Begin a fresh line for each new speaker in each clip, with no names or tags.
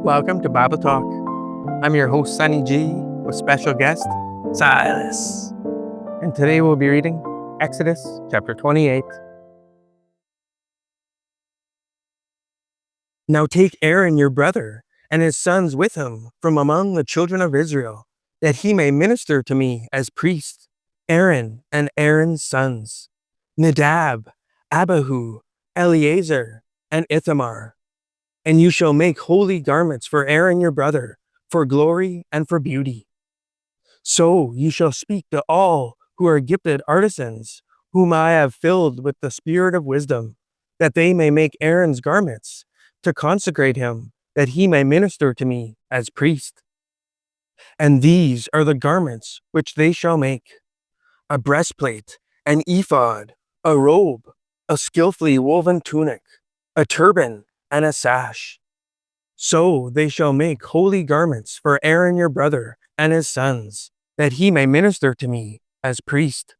welcome to Bible Talk. I'm your host, Sonny G, with special guest, Silas. And today we'll be reading Exodus chapter 28. Now take Aaron your brother and his sons with him from among the children of Israel, that he may minister to me as priest. Aaron and Aaron's sons, Nadab, Abihu, Eleazar, and Ithamar. And you shall make holy garments for Aaron your brother, for glory and for beauty. So you shall speak to all who are gifted artisans, whom I have filled with the spirit of wisdom, that they may make Aaron's garments, to consecrate him, that he may minister to me as priest. And these are the garments which they shall make: a breastplate, an ephod, a robe, a skillfully woven tunic, a turban, and a sash. So they shall make holy garments for Aaron your brother and his sons, that he may minister to me as priest.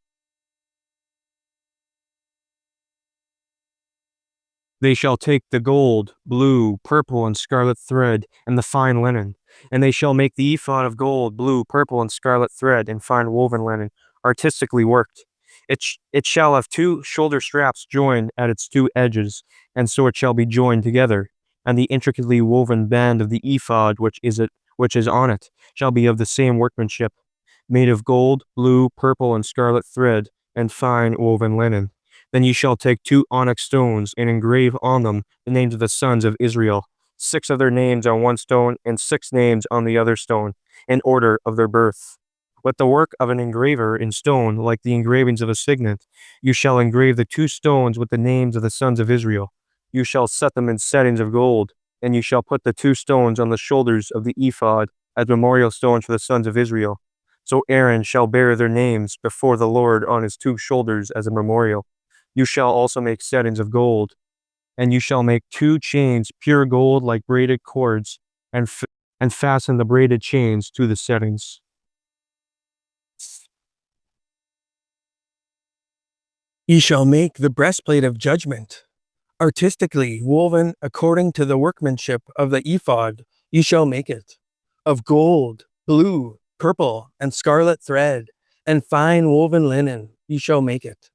They shall take the gold, blue, purple, and scarlet thread, and the fine linen, and they shall make the ephod of gold, blue, purple, and scarlet thread, and fine woven linen, artistically worked. It shall have 2 shoulder straps joined at its 2 edges, and so it shall be joined together. And the intricately woven band of the ephod which is on it shall be of the same workmanship, made of gold, blue, purple, and scarlet thread, and fine woven linen. Then you shall take 2 onyx stones, and engrave on them the names of the sons of Israel, 6 of their names on one stone, and 6 names on the other stone, in order of their birth. With the work of an engraver in stone, like the engravings of a signet, you shall engrave the 2 stones with the names of the sons of Israel. You shall set them in settings of gold, and you shall put the 2 stones on the shoulders of the ephod as memorial stones for the sons of Israel. So Aaron shall bear their names before the Lord on his 2 shoulders as a memorial. You shall also make settings of gold, and you shall make 2 chains, pure gold like braided cords, and fasten the braided chains to the settings.
Ye shall make the breastplate of judgment, artistically woven according to the workmanship of the ephod. Ye shall make it of gold, blue, purple, and scarlet thread, and fine woven linen. Ye shall make it.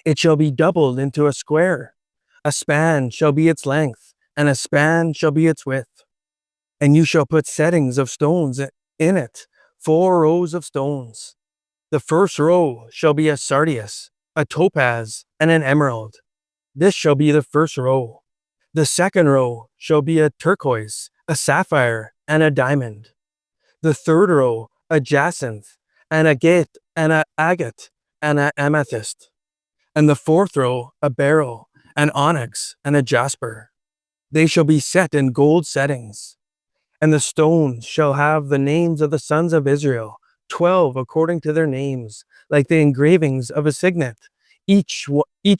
It shall be doubled into a square. A span shall be its length, and a span shall be its width. And you shall put settings of stones in it, 4 rows of stones. The first row shall be a sardius, a topaz, and an emerald. This shall be the first row. The second row shall be a turquoise, a sapphire, and a diamond. The third row, a jacinth, and a agate, and an amethyst. And the fourth row, a beryl, an onyx, and a jasper. They shall be set in gold settings. And the stones shall have the names of the sons of Israel, 12 according to their names, like the engravings of a signet, each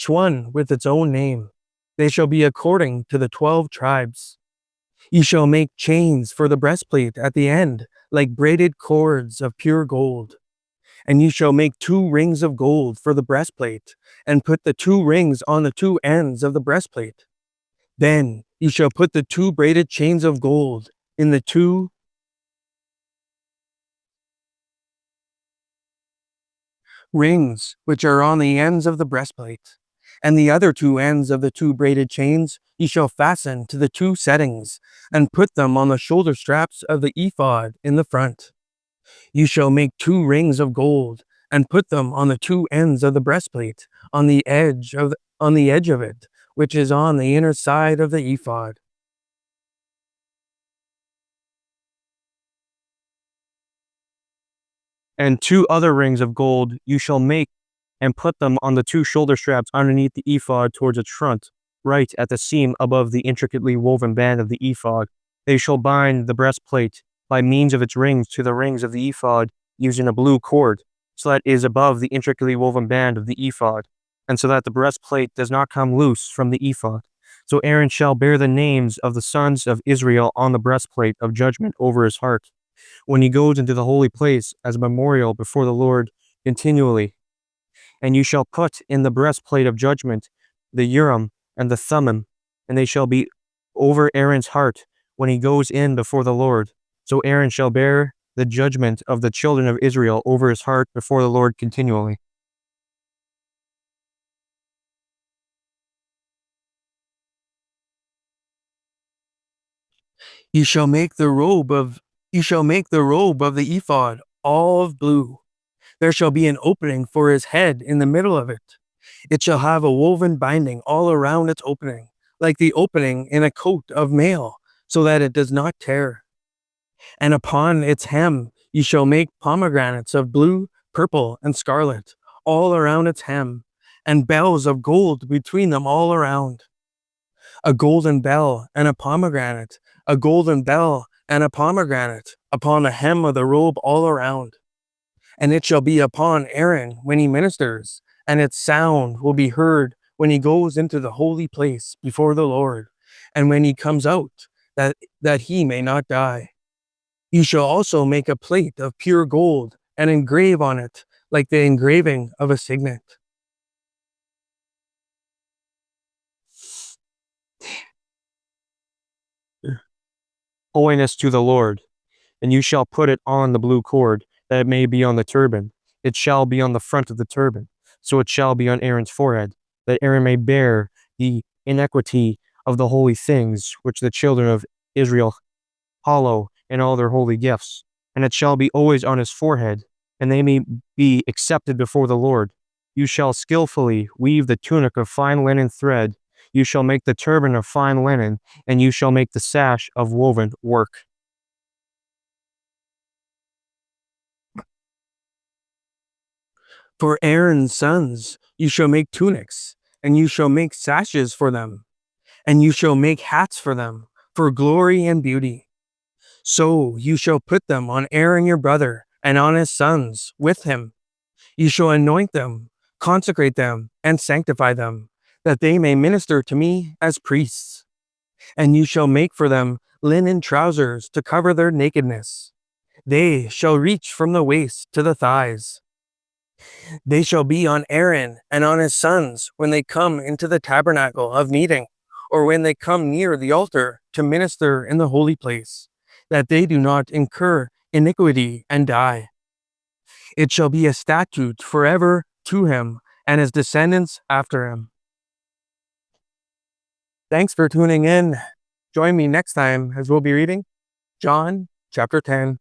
one with its own name. They shall be according to the 12 tribes. You shall make chains for the breastplate at the end, like braided cords of pure gold. And you shall make 2 rings of gold for the breastplate, and put the 2 rings on the 2 ends of the breastplate. Then you shall put the 2 braided chains of gold in the 2 rings which are on the ends of the breastplate. And the other 2 ends of the 2 braided chains you shall fasten to the 2 settings, and put them on the shoulder straps of the ephod in the front. You shall make 2 rings of gold, and put them on the 2 ends of the breastplate, on the edge of it, which is on the inner side of the ephod.
And 2 other rings of gold you shall make, and put them on the 2 shoulder straps underneath the ephod towards its front, right at the seam above the intricately woven band of the ephod. They shall bind the breastplate by means of its rings to the rings of the ephod using a blue cord, so that it is above the intricately woven band of the ephod, and so that the breastplate does not come loose from the ephod. So Aaron shall bear the names of the sons of Israel on the breastplate of judgment over his heart, when he goes into the holy place as a memorial before the Lord continually. And you shall put in the breastplate of judgment the Urim and the Thummim, and they shall be over Aaron's heart when he goes in before the Lord. So Aaron shall bear the judgment of the children of Israel over his heart before the Lord continually.
You shall make the robe of the ephod all of blue. There shall be an opening for his head in the middle of it. It shall have a woven binding all around its opening, like the opening in a coat of mail, so that it does not tear. And upon its hem you shall make pomegranates of blue, purple, and scarlet, all around its hem, and bells of gold between them all around. A golden bell and a pomegranate, a golden bell and a pomegranate, upon the hem of the robe all around. And it shall be upon Aaron when he ministers, and its sound will be heard when he goes into the holy place before the Lord, and when he comes out, that he may not die. You shall also make a plate of pure gold, and engrave on it like the engraving of a signet.
Holiness to the Lord. And you shall put it on the blue cord, that it may be on the turban. It shall be on the front of the turban. So it shall be on Aaron's forehead, that Aaron may bear the iniquity of the holy things which the children of Israel hallow in all their holy gifts. And it shall be always on his forehead, and they may be accepted before the Lord. You shall skillfully weave the tunic of fine linen thread. You shall make the turban of fine linen, and you shall make the sash of woven work.
For Aaron's sons you shall make tunics, and you shall make sashes for them, and you shall make hats for them, for glory and beauty. So you shall put them on Aaron your brother, and on his sons with him. You shall anoint them, consecrate them, and sanctify them, that they may minister to me as priests. And you shall make for them linen trousers to cover their nakedness. They shall reach from the waist to the thighs. They shall be on Aaron and on his sons when they come into the tabernacle of meeting, or when they come near the altar to minister in the holy place, that they do not incur iniquity and die. It shall be a statute forever to him and his descendants after him. Thanks for tuning in. Join me next time as we'll be reading John chapter 10.